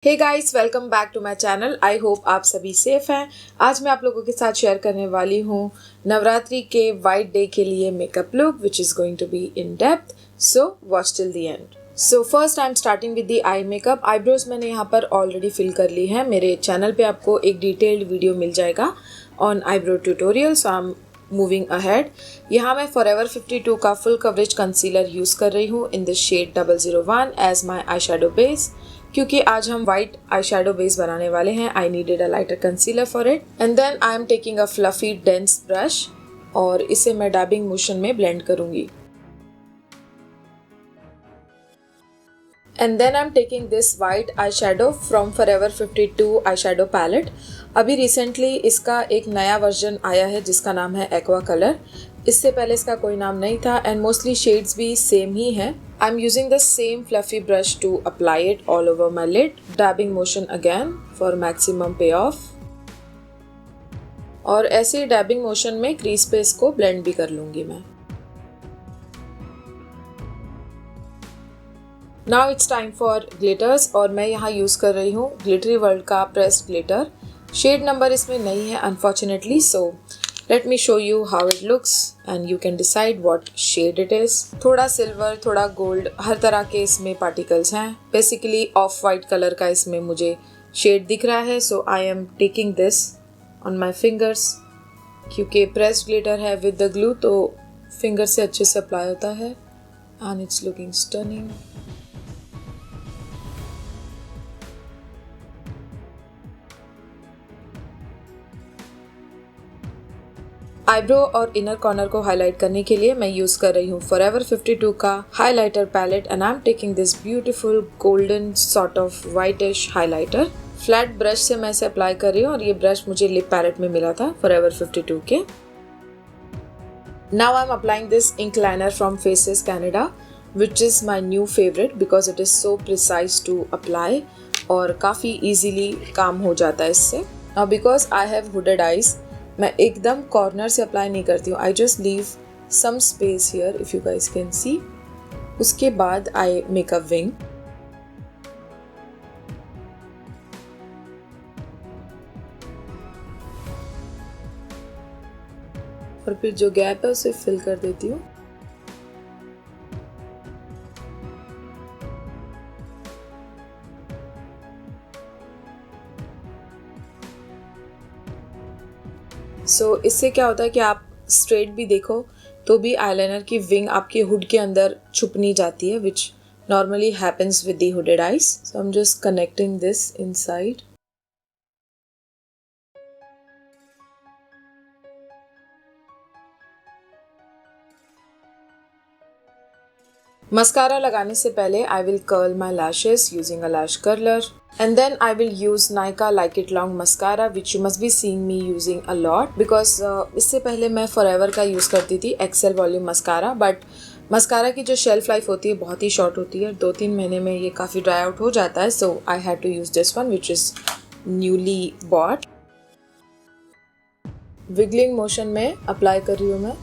Hey guys, welcome back to my channel. I hope आप सभी safe हैं। आज मैं आप लोगों के साथ शेयर करने वाली हूँ नवरात्रि के वाइट डे के लिए makeup look which is going to be in depth, so watch till the end. So first I am starting with the eye makeup. Eyebrows मैंने यहाँ पर ऑलरेडी फिल कर ली है। मेरे चैनल पे आपको एक डिटेल्ड वीडियो मिल जाएगा on eyebrow tutorial, so I am moving ahead. यहाँ मैं फॉरएवर 52 का फुल कवरेज कंसीलर यूज़ कर रही हूँ in the shade 001 as my eyeshadow base. क्योंकि आज हम वाइट आई शेडो बेस बनाने वाले हैं, I needed a lighter concealer for it. And then I am taking a fluffy dense brush और इसे मैं डैबिंग मोशन में ब्लेंड करूंगी। And then I am taking this white eyeshadow from Forever 52 eyeshadow palette. अभी recently इसका एक नया version आया है जिसका नाम है एक्वा कलर। इससे पहले इसका कोई नाम नहीं था एंड मोस्टली शेड्स भी सेम ही हैं। I'm using the same fluffy brush to apply it all over my lid, dabbing motion again for maximum payoff। और ऐसे dabbing motion में crease पे इसको blend भी कर लूँगी मैं। Now it's time for glitters और मैं यहाँ यूज़ कर रही हूँ Glittery World का pressed glitter। शेड नंबर इसमें नहीं है unfortunately, so let me show you how it looks and you can decide what shade it is। थोड़ा सिल्वर, थोड़ा गोल्ड, हर तरह के इसमें पार्टिकल्स हैं। बेसिकली ऑफ वाइट कलर का इसमें मुझे शेड दिख रहा है, so I am taking this on my fingers. क्योंकि प्रेस्ड ग्लिटर है विद द ग्लू तो फिंगर से अच्छे से अप्लाई होता है and it's looking stunning. Eyebrow और इनर कॉर्नर को हाईलाइट करने के लिए मैं यूज कर रही हूँ फॉरएवर 52 का highlighter palette and I am taking this beautiful golden sort of whitish highlighter. Flat brush से मैं इसे अप्लाई कर रही हूँ और ये ब्रश मुझे लिप पैलेट में मिला था फॉरएवर 52 के। Now I am applying this ink liner from Faces Canada which is my new favourite because it is so precise to apply और काफ़ी ईजीली काम हो जाता है इससे। Now because I have hooded eyes, मैं एकदम कॉर्नर से अप्लाई नहीं करती हूँ। I just leave some space here if you guys can see. उसके बाद आई मेक अ विंग। और फिर जो गैप है उसे फिल कर देती हूँ। सो इससे क्या होता है कि आप स्ट्रेट भी देखो तो भी आईलाइनर की विंग आपके हुड के अंदर छुप नहीं जाती है, which normally happens with the hooded eyes. So I am just connecting this inside. Mascara लगाने से पहले I will curl my lashes using a lash curler and then I will use Nykaa Like It Long mascara which you must be seeing me using a lot because इससे पहले मैं Forever का use करती थी Excel volume mascara, but mascara की जो shelf life होती है बहुत ही शॉर्ट होती है, 2-3 महीने में ये काफ़ी ड्राई आउट हो जाता है। So I had to use this one which is newly bought. Wiggling motion में अप्लाई कर रही हूँ मैं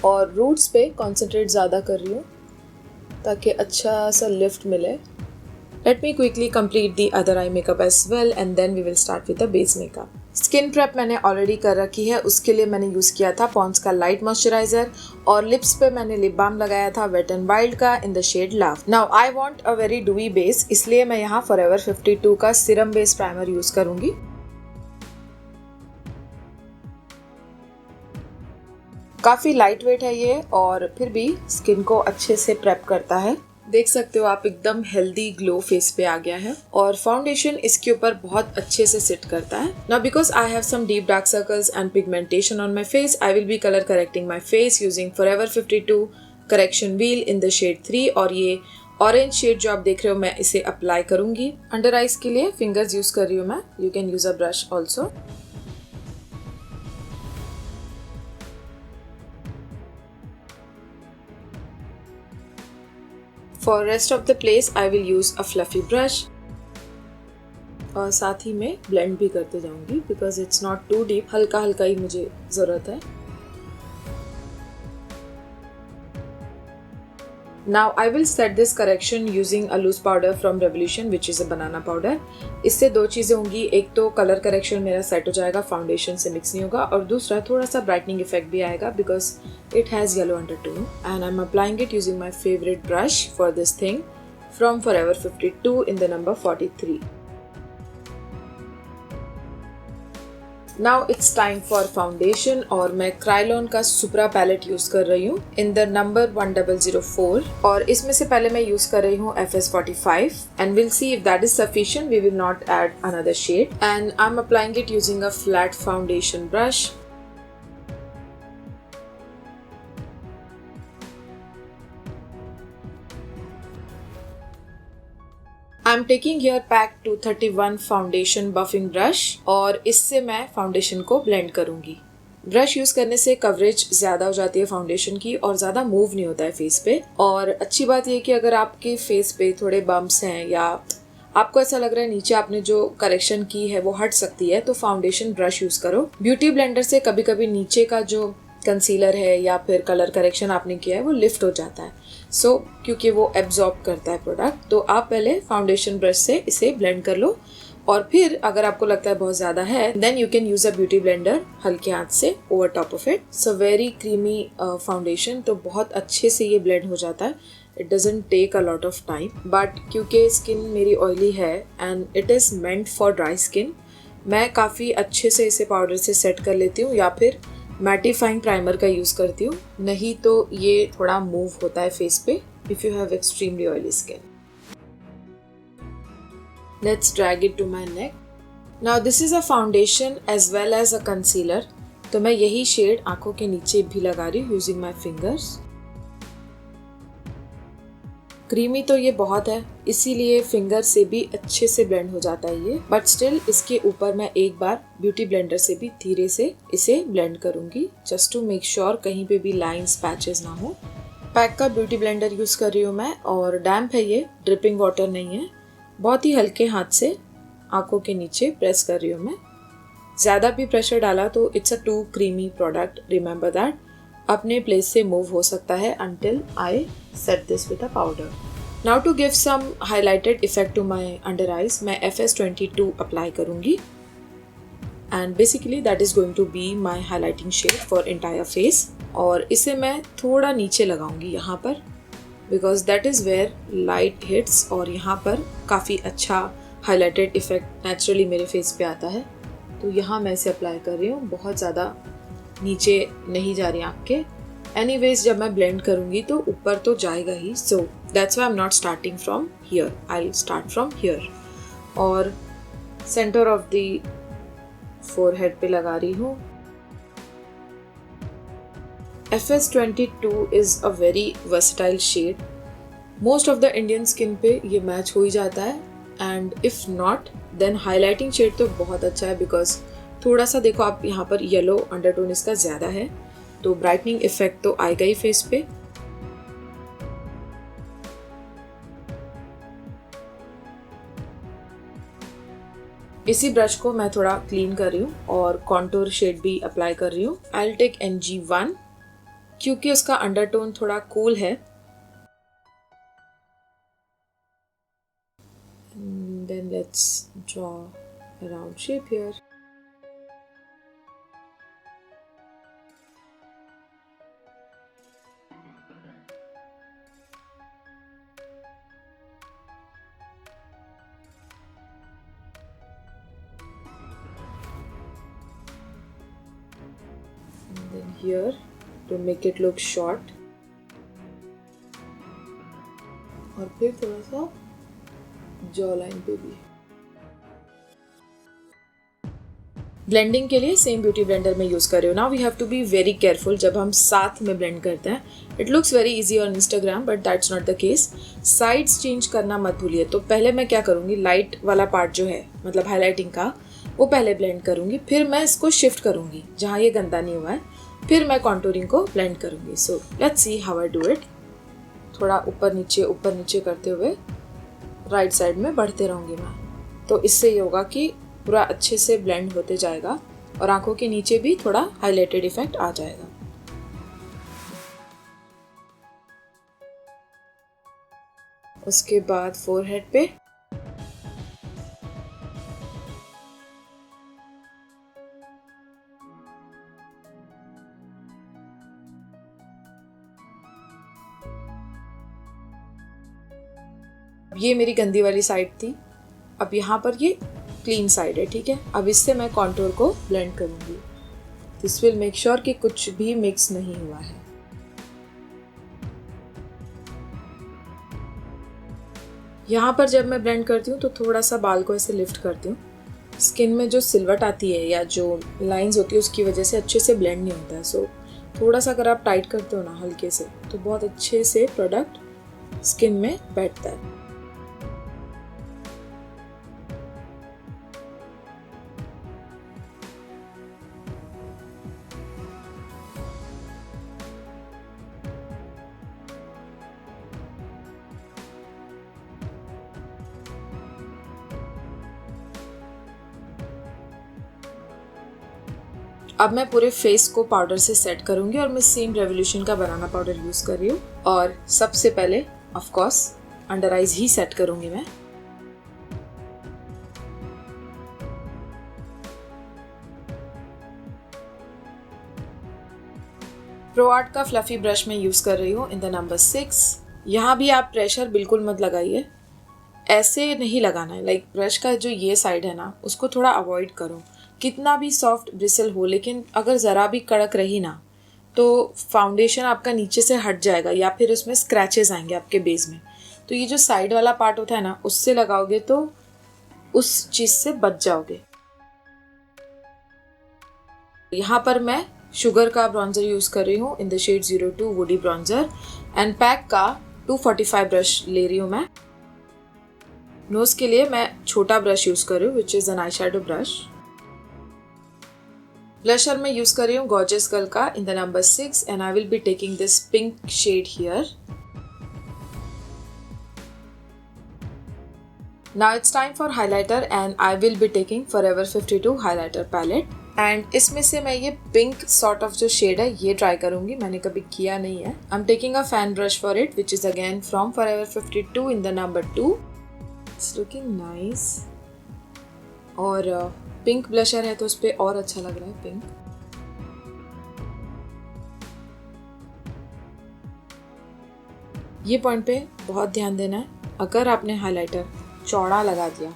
और रूट्स पे कॉन्सेंट्रेट ज़्यादा कर रही हूँ ताकि अच्छा सा लिफ्ट मिले। Let me quickly complete the other eye makeup as well and then we will start with the base makeup। Skin prep मैंने ऑलरेडी कर रखी है, उसके लिए मैंने यूज़ किया था पॉन्ड्स का लाइट मॉइस्चराइजर और लिप्स पे मैंने लिप बाम लगाया था वेट एंड वाइल्ड का in the shade love. Now I want a very dewy base, इसलिए मैं यहाँ फॉरएवर 52 का सीरम बेस प्राइमर यूज़ करूँगी। काफ़ी लाइट वेट है ये और फिर भी स्किन को अच्छे से प्रेप करता है। देख सकते हो आप एकदम हेल्दी ग्लो फेस पे आ गया है और फाउंडेशन इसके ऊपर बहुत अच्छे से सिट करता है। Now because I have some deep dark circles and pigmentation on my face, I will be colour correcting my face using Forever 52 correction wheel in the shade 3 और ये ऑरेंज शेड जो आप देख रहे हो मैं इसे अप्लाई करूंगी अंडर आइज के लिए। फिंगर्स यूज कर रही हूँ मैं, you can use a brush also. For rest of the place I will use a fluffy brush और साथ ही में blend भी करते जाऊंगी because it's not too deep, हल्का हल्का ही मुझे ज़रूरत है। Now I will set this correction using a loose powder from Revolution which is a banana powder. इससे दो चीज़ें होंगी, एक तो कलर करेक्शन मेरा सेट हो जाएगा, फाउंडेशन से मिक्स नहीं होगा, और दूसरा थोड़ा सा ब्राइटनिंग इफेक्ट भी आएगा because it has yellow undertone. And I am applying it using my favourite brush for this thing from Forever 52 in the number 43. Now it's time for foundation और मैं Kryolan का Supra palette यूज कर रही हूँ in the number 1004 और इसमें से पहले मैं यूज कर रही हूँ FS45 and we'll see if that is sufficient. We will not add another shade and I'm applying it using a flat foundation brush. I'm taking here PAC 231 foundation buffing brush और इससे मैं foundation को blend करूंगी. Brush use करने से coverage ज्यादा हो जाती है फाउंडेशन की और ज्यादा मूव नहीं होता है फेस पे. और अच्छी बात यह कि अगर आपके फेस पे थोड़े बम्प्स हैं या आपको ऐसा लग रहा है नीचे आपने जो करेक्शन की है वो हट सकती है तो फाउंडेशन ब्रश यूज करो. ब्यूटी ब्लेंडर से कभी कभी नीचे का जो कंसीलर है या फिर कलर करेक्शन आपने किया है वो लिफ्ट हो जाता है. क्योंकि वो एब्जॉर्ब करता है प्रोडक्ट, तो आप पहले फाउंडेशन ब्रश से इसे ब्लेंड कर लो और फिर अगर आपको लगता है बहुत ज़्यादा है then you can use a beauty blender हल्के हाथ से over top of it. So very creamy foundation, तो बहुत अच्छे से ये ब्लेंड हो जाता है. It doesn't take a lot of time but क्योंकि स्किन मेरी ऑयली है and it is meant for dry skin, मैं काफ़ी अच्छे से इसे पाउडर से सेट कर लेती हूँ या फिर मैटिफाइंग प्राइमर का यूज़ करती हूँ, नहीं तो ये थोड़ा मूव होता है फेस पे if you have extremely oily skin. Let's drag it to my neck. Now this is a foundation as well as a concealer, तो मैं यही शेड आंखों के नीचे भी लगा रही हूँ यूजिंग माई फिंगर्स. क्रीमी तो ये बहुत है इसीलिए फिंगर से भी अच्छे से ब्लेंड हो जाता है ये, बट स्टिल इसके ऊपर मैं एक बार ब्यूटी ब्लेंडर से भी धीरे से इसे ब्लेंड करूंगी जस्ट टू मेक श्योर कहीं पे भी लाइंस पैचेस ना हो. पैक का ब्यूटी ब्लेंडर यूज कर रही हूँ मैं और डैम्प है ये, ड्रिपिंग वाटर नहीं है. बहुत ही हल्के हाथ से आंखों के नीचे प्रेस कर रही हूँ मैं. ज़्यादा भी प्रेशर डाला तो it's a too creamy product, remember that. अपने प्लेस से मूव हो सकता है until I set this with a powder. Now to give some highlighted effect to my under eyes, मैं FS22 apply करूँगी and basically that is going to be my highlighting shade for entire face. और इसे मैं थोड़ा नीचे लगाऊंगी यहाँ पर because that is where light hits और यहाँ पर काफ़ी अच्छा highlighted effect naturally मेरे face पे आता है. तो यहाँ मैं इसे अप्लाई कर रही हूँ, बहुत ज़्यादा नीचे नहीं जा रही आँख के. एनीवेज जब मैं ब्लेंड करूँगी तो ऊपर तो जाएगा ही, so that's why I am not starting from here, I will start from here. और सेंटर ऑफ द फोरहेड पे लगा रही हूँ. FS22 is a very versatile shade. Most of the Indian skin पे ये मैच हो ही जाता है and if not then highlighting shade तो बहुत अच्छा है बिकॉज थोड़ा सा देखो आप यहाँ पर येलो अंडरटोन इसका ज़्यादा है तो ब्राइटनिंग इफेक्ट तो आएगा ही फेस पे. इसी ब्रश को मैं थोड़ा क्लीन कर रही हूँ और कॉन्टूर शेड भी अप्लाई कर रही हूँ. आई विल टेक NG1 क्योंकि उसका अंडरटोन थोड़ा कूल है. Then let's draw a round shape here. And then here to make it look short. और फिर थोड़ा सा जॉ लाइन पे भी. ब्लेंडिंग के लिए सेम ब्यूटी ब्लेंडर में यूज़ कर रही हूँ. Now we have to be very careful जब हम साथ में ब्लेंड करते हैं. It looks very easy on Instagram but that's not the case. Sides change करना मत भूलिए. तो पहले मैं क्या करूँगी, लाइट वाला पार्ट जो है मतलब हाईलाइटिंग का वो पहले ब्लेंड करूँगी, फिर मैं इसको शिफ्ट करूँगी जहाँ ये गंदा नहीं हुआ है, फिर मैं कॉन्टूरिंग को ब्लेंड करूँगी. So let's see how I do it. थोड़ा ऊपर नीचे करते हुए राइट साइड में बढ़ते रहूँगी मैं. तो इससे ये होगा कि पूरा अच्छे से ब्लेंड होते जाएगा और आंखों के नीचे भी थोड़ा हाइलाइटेड इफेक्ट आ जाएगा. उसके बाद फोरहेड पे, ये मेरी गंदी वाली साइड थी, अब यहाँ पर ये क्लीन साइड है, ठीक है। अब इससे मैं कॉन्टूर को ब्लेंड करूँगी। दिस विल मेक श्योर कि कुछ भी मिक्स नहीं हुआ है। यहाँ पर जब मैं ब्लेंड करती हूँ तो थोड़ा सा बाल को ऐसे लिफ्ट करती हूँ। स्किन में जो सिलवट आती है या जो लाइंस होती है उसकी वजह से अच्छे से ब्लेंड नहीं होता है। सो थोड़ा सा अगर आप टाइट करते हो ना हल्के से, तो बहुत अच्छे से प्रोडक्ट स्किन में बैठता है। अब मैं पूरे फेस को पाउडर से सेट करूंगी और मैं सेम रेवोल्यूशन का बनाना पाउडर यूज कर रही हूँ। और सबसे पहले of course under eyes he set करूंगी मैं। प्रो आर्ट का फ्लफी ब्रश मैं यूज कर रही हूँ इन द नंबर 6। यहाँ भी आप प्रेशर बिल्कुल मत लगाइए, ऐसे नहीं लगाना है। लाइक ब्रश का जो ये साइड है ना उसको थोड़ा अवॉइड करो। कितना भी सॉफ्ट ब्रिसल हो, लेकिन अगर ज़रा भी कड़क रही ना तो फाउंडेशन आपका नीचे से हट जाएगा या फिर उसमें स्क्रैचेस आएंगे आपके बेस में। तो ये जो साइड वाला पार्ट होता है ना उससे लगाओगे तो उस चीज़ से बच जाओगे। यहाँ पर मैं शुगर का ब्रॉन्जर यूज़ कर रही हूँ in the shade 02 woody bronzer, and PAC का 245 ब्रश ले रही हूँ मैं। नोज के लिए मैं छोटा ब्रश यूज़ कर रही हूँ which is an eye shadow brush. Blusher में यूज कर रही हूँ गॉर्जियस गर्ल का in the number 6 and I will be taking this pink shade here. Now it's time for highlighter and I will be taking forever 52 highlighter palette. And इसमें से मैं ये pink sort of जो shade है ये try करूंगी, मैंने कभी किया नहीं है। I am taking a fan brush for it which is again from Forever 52 in the number 2। It's looking nice. और पिंक ब्लशर है तो उस पर और अच्छा लग रहा है पिंक। ये पॉइंट पे बहुत ध्यान देना है, अगर आपने हाइलाइटर चौड़ा लगा दिया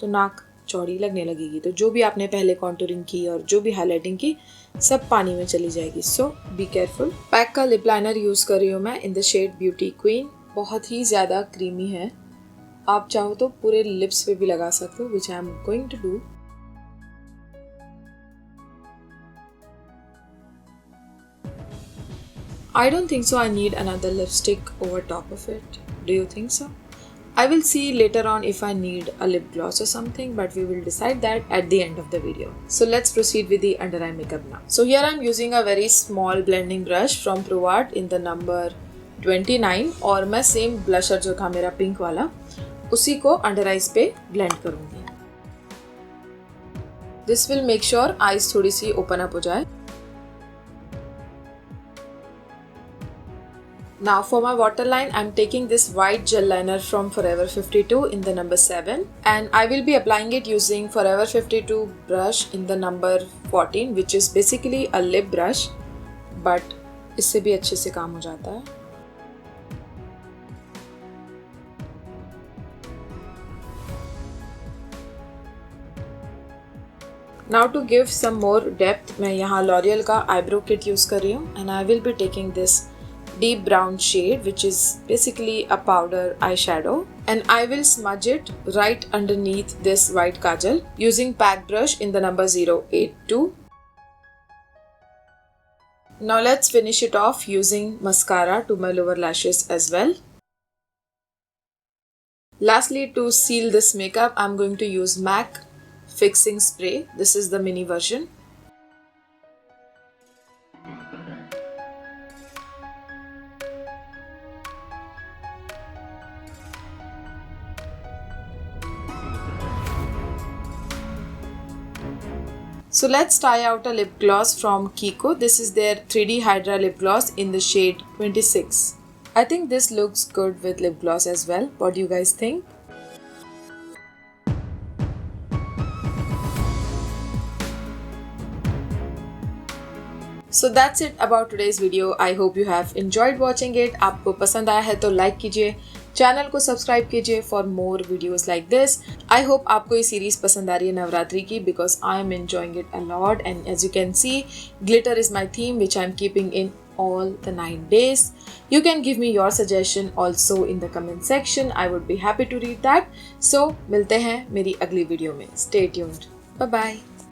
तो नाक चौड़ी लगने लगेगी, तो जो भी आपने पहले कॉन्टूरिंग की और जो भी हाइलाइटिंग की सब पानी में चली जाएगी। So be careful. पैक का लिप लाइनर यूज कर रही हूँ मैं in the shade beauty queen. बहुत ही ज़्यादा क्रीमी है, आप चाहो तो पूरे लिप्स पे भी लगा सकते हो, which I am going to do. I don't think so I need another lipstick over top of it. Do you think so? I will see later on if I need a lip gloss or something, but we will decide that at the end of the video. So let's proceed with the under eye makeup now. So here I'm using a very small blending brush from Pro Art in the number 29 और मैं same blusher जो था मेरा pink वाला उसी को under eyes पे blend करूँगी। This will make sure eyes थोड़ी सी open up हो जाए। Now for my waterline, I'm taking this white gel liner from Forever 52 in the number 7 and I will be applying it using Forever 52 brush in the number 14 which is basically a lip brush but इससे भी अच्छे से काम हो जाता है। Now to give some more depth, मैं यहाँ L'Oreal का eyebrow kit use कर रही हूँ and I will be taking this deep brown shade which is basically a powder eyeshadow and I will smudge it right underneath this white kajal using pack brush in the number 082. Now let's finish it off using mascara to my lower lashes as well. Lastly, to seal this makeup I'm going to use MAC fixing spray. This is the mini version. So let's try out a lip gloss from Kiko. This is their 3D Hydra lip gloss in the shade 26. I think this looks good with lip gloss as well. What do you guys think? So that's it about today's video. I hope you have enjoyed watching it. आपको पसंद आया है तो like कीजिए, channel को subscribe कीजिए for more videos like this. I hope आपको ये सीरीज पसंद आ रही है नवरात्रि की, because I am enjoying it a lot and as you can see glitter is my theme which I am keeping in all the 9 days. You can give me your suggestion also in the comment section. I would be happy to read that. So मिलते हैं मेरी अगली video में. Stay tuned. Bye bye.